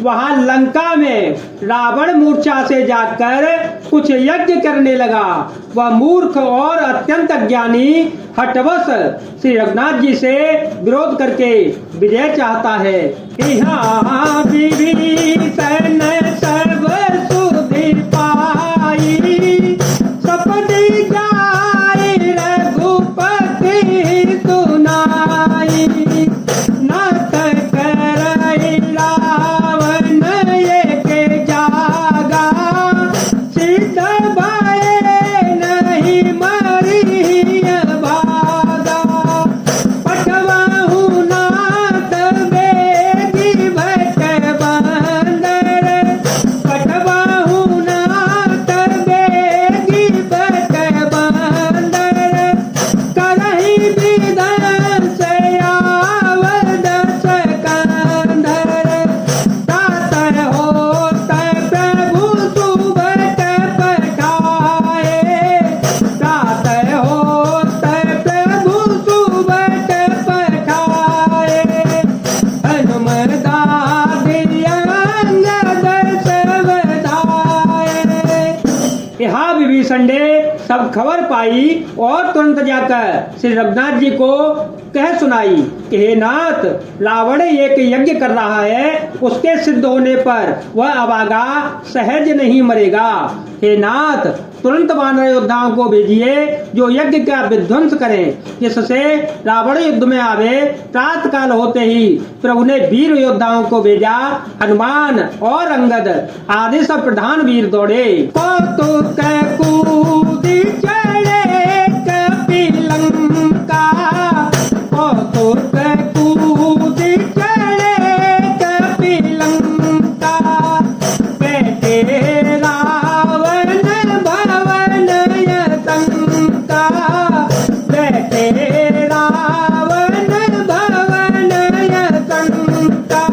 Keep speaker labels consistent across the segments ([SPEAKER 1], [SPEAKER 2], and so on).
[SPEAKER 1] वहां लंका में रावण मूर्छा से जाकर कुछ यज्ञ करने लगा। वह मूर्ख और अत्यंत अज्ञानी हठवश श्री रघुनाथ जी से विरोध करके विजय चाहता है। यहाँ विभीषण सर्व सुधि पाई, सपदि जाय रघुपति सुनाई। नाथ करई रावण एक जागा, सिद्ध भय नहीं मरिय भागा। पठवाहु नाथ बेगी भट बंदर, पठवाहु नाथ बेगी भट बंदर। करहि विधंस आवद सकंदर, तात होत प्रभु सुबत पठाए। तात होत प्रभु सुबत पठाए। हनुमत दादिय अंगद सवधाए। यहाँ विभीषण ने सब खबर पाई और तुरंत जाकर श्री रघुनाथ जी को कह सुनाई कि हे नाथ, रावण एक यज्ञ कर रहा है, उसके सिद्ध होने पर वह अभागा सहज नहीं मरेगा। हे नाथ, तुरंत वानर योद्धाओं को भेजिए जो यज्ञ का विध्वंस करें, जिससे रावण युद्ध में आवे। प्रातः काल होते ही प्रभु ने वीर योद्धाओं को भेजा। हनुमान और अंगद आदि सब प्रधान वीर दौड़े। कौतुक कूदी चढ़े कपिलंका, कौतुक कूदी चढ़े कपिलंका। बैठे रावण भवन यशंका, बैठे रावण भवन यशंका।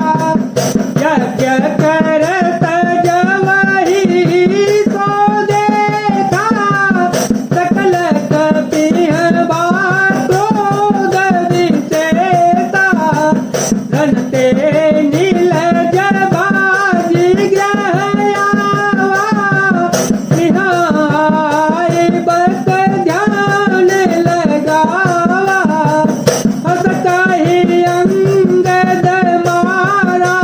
[SPEAKER 1] यज्ञ करत जवहि सो देखा, सकल कपिह क्रोध विशेषा। रनते नीलज बाजी ग्रह आवा, निहाय बस ध्यान लगावा। हस कहि अंगद मारा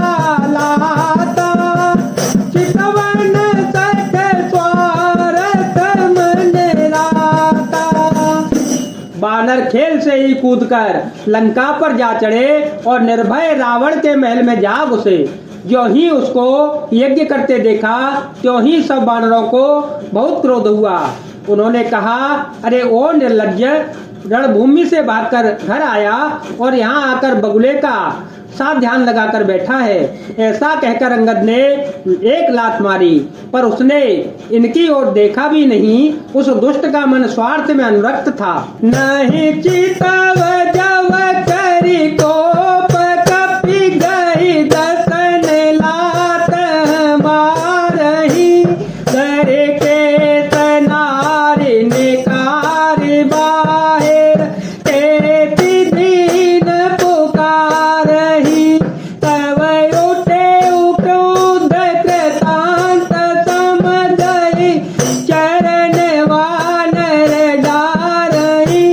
[SPEAKER 1] लाता, चितवन सठ स्वारथ मन राता। बानर खेल से ही कूदकर लंका पर जा चढ़े और निर्भय रावण के महल में जा घुसे। जो ही उसको यज्ञ करते देखा, त्यों ही सब बानरों को बहुत क्रोध हुआ। उन्होंने कहा, अरे ओ निर्लज्ज, रणभूमि से भागकर घर आया और यहाँ आकर बगुले का सा ध्यान लगाकर बैठा है। ऐसा कहकर अंगद ने एक लात मारी, पर उसने इनकी ओर देखा भी नहीं। उस दुष्ट का मन स्वार्थ में अनुरक्त था। नहीं चितव जव करी कोप, कपि गई दसन लात मारही। घर के तनारी निकारी बाहिर, तेती दीन पुकारही। तव उठे क्रोध कृतांत समझई, चरण वानर डारही।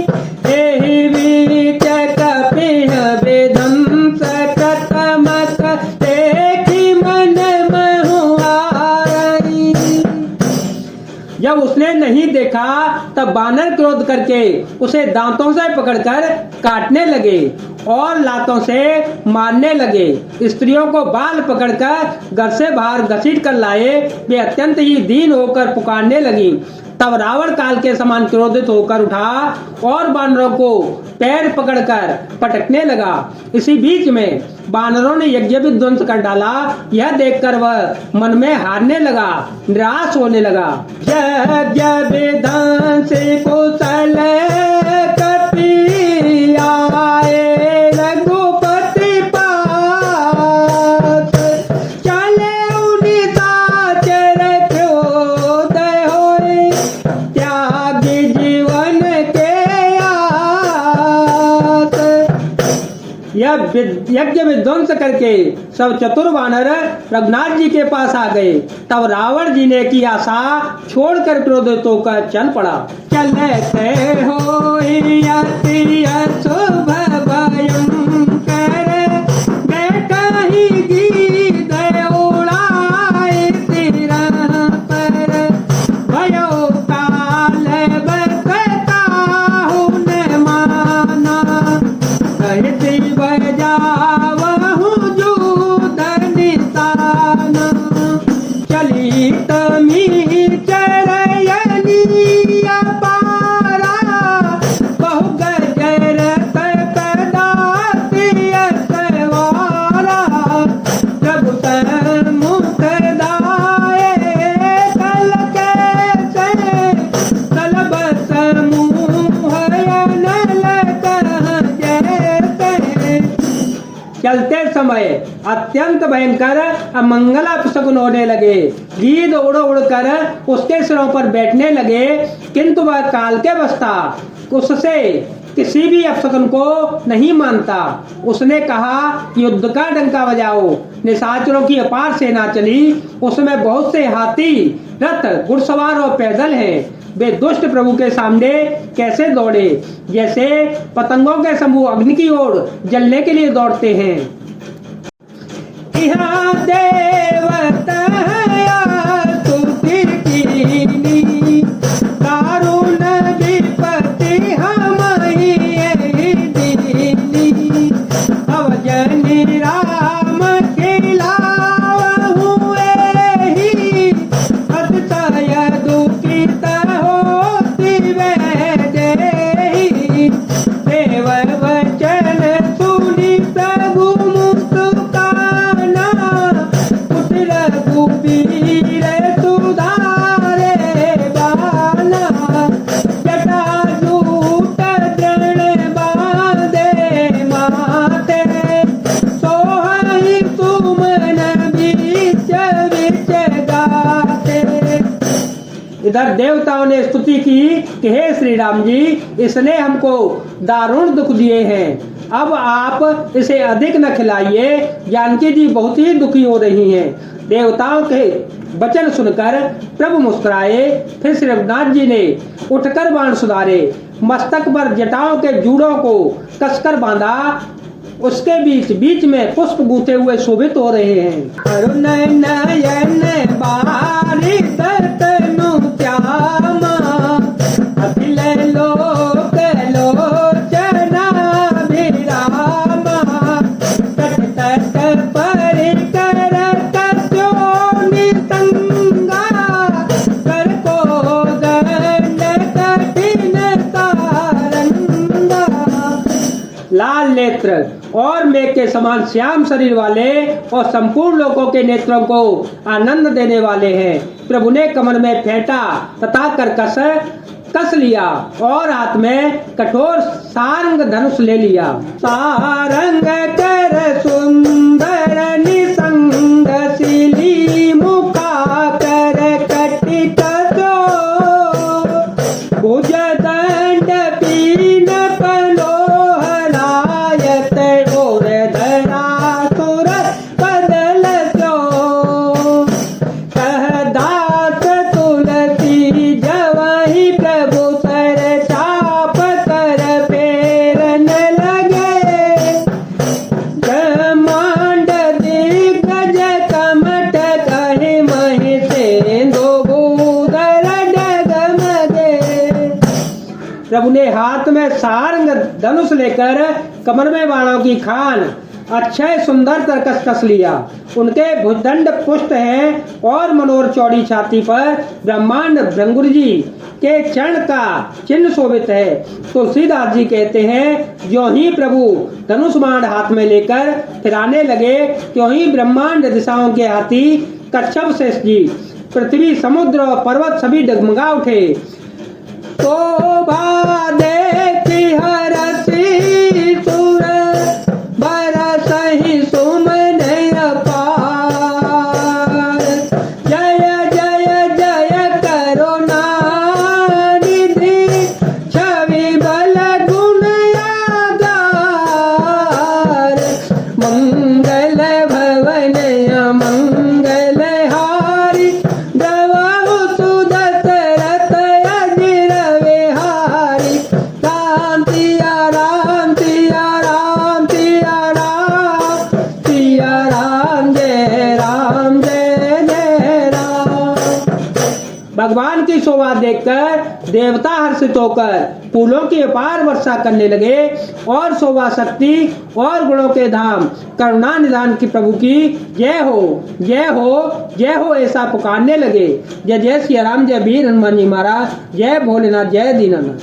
[SPEAKER 1] एहि बीच कपिह विध्वंस कतमक, देखि मन महुआरही। जब उसने नहीं देखा तब बानर क्रोध करके उसे दांतों से पकड़कर काटने लगे और लातों से मारने लगे। स्त्रियों को बाल पकड़कर घर से बाहर घसीट कर लाए। वे अत्यंत ही दीन होकर पुकारने लगी। तब रावण काल के समान क्रोधित होकर उठा और बानरों को पैर पकड़कर पटकने लगा। इसी बीच में बानरों ने यज्ञ विध्वंस कर डाला। यह देखकर वह मन में हारने लगा, निराश होने लगा। यज्ञ विध्वंस कुशल कपि आए, रघुपति पास। चले निशाचर क्रोध होए, त्यागी जीवन के आस। यह यज्ञ विध्वंस करके सब चतुर वानर रघुनाथ जी के पास आ गए। तब रावण जी ने की आशा छोड़कर क्रोधित होकर चल पड़ा। चलते हो अति अशुभ भयंकर, बैठा ही गीत उड़ाए सिरा पर, भयो काल बसता हूँ न माना, कहती बजावहु जूद निशाना, चली तमी चरयनी अपारा, बहु गजर कदाति असवारा, प्रभु मुख दाए कल कैसे, कलब समूह अनल कह जैसे। चलते समय अत्यंत भयंकर अमंगल अपशकुन होने लगे। गीध उड़ उड़कर उसके सिरों पर बैठने लगे, किंतु वह काल के वश था, उससे किसी भी अपशकुन को नहीं मानता। उसने कहा युद्ध का डंका बजाओ। निशाचरों की अपार सेना चली, उसमें बहुत से हाथी, रथ, घुड़सवार और पैदल हैं। वे दुष्ट प्रभु के सामने कैसे दौड़े, जैसे पतंगों के समूह अग्नि की ओर जलने के लिए दौड़ते हैं। यहाँ देवता स्तुति कीनी, दारुण विपत्ति हमारी दीनी, अवजनी राम खिलावहु एहि, अतिशय दुखित होति वै देहि, देव वचन सुनि प्रभु मुस्काना, उठ रघुबीर सुधारे बाला, जटाजूट तृण बांधे माथे, सोहई सुमन बीच बीच गाते। इधर देवताओं ने स्तुति की कि हे श्री राम जी, इसने हमको दारुण दुख दिए हैं, अब आप इसे अधिक न खिलाइए। जानकी जी बहुत ही दुखी हो रही हैं। देवताओं के वचन सुनकर प्रभु मुस्कुराए। फिर श्री रघुनाथ जी ने उठकर बाण सुधारे, मस्तक पर जटाओं के जूड़ों को कसकर बांधा, उसके बीच बीच में पुष्प गूंथे हुए शोभित हो रहे हैं। अरुण नयन बारिश तनु श्यामा, अखिल लोक लोचना भिरामा, तट तट परिकर कस्यो निसंगा, कर को दंड कठिन तारंगा। लाल नेत्र और मेघ के समान श्याम शरीर वाले और संपूर्ण लोगों के नेत्रों को आनंद देने वाले हैं। प्रभु ने कमर में फेंटा तथा करकश कस लिया और हाथ में कठोर सारंग धनुष ले लिया। सारंग कर सुंदर निसंग सिली, मुखा कर कटित जो, भुज दंड पीन प्रभु ने हाथ में सारंग धनुष लेकर कमर में बाणों की खान अक्षय सुंदर तरकस कस लिया। उनके भुजदंड पुष्ट हैं और मनोहर चौड़ी छाती पर ब्रह्मांड भृंगुर जी के चरण का चिन्ह शोभित है। तुलसीदास जी कहते हैं, जो ही प्रभु धनुष बाण हाथ में लेकर फिराने लगे, त्यों ही ब्रह्मांड दिशाओं के हाथी कच्छप शेष जी, पृथ्वी, समुद्र और पर्वत सभी डगमगा उठे। शोभा देखी हरसी सुर बरसहि सुमन अपार, जय जय जय करुणा निधि, छवि बल गुण आगार, जय राम जय जय राम। भगवान की शोभा देखकर देवता हर्षित होकर फूलों की अपार वर्षा करने लगे और शोभा शक्ति और गुणों के धाम करुणा निधान की प्रभु की जय हो जय हो जय हो ऐसा पुकारने लगे। जय जय श्री राम, जय वीर हनुमान जी महाराज, जय भोलेनाथ, जय दीनानाथ।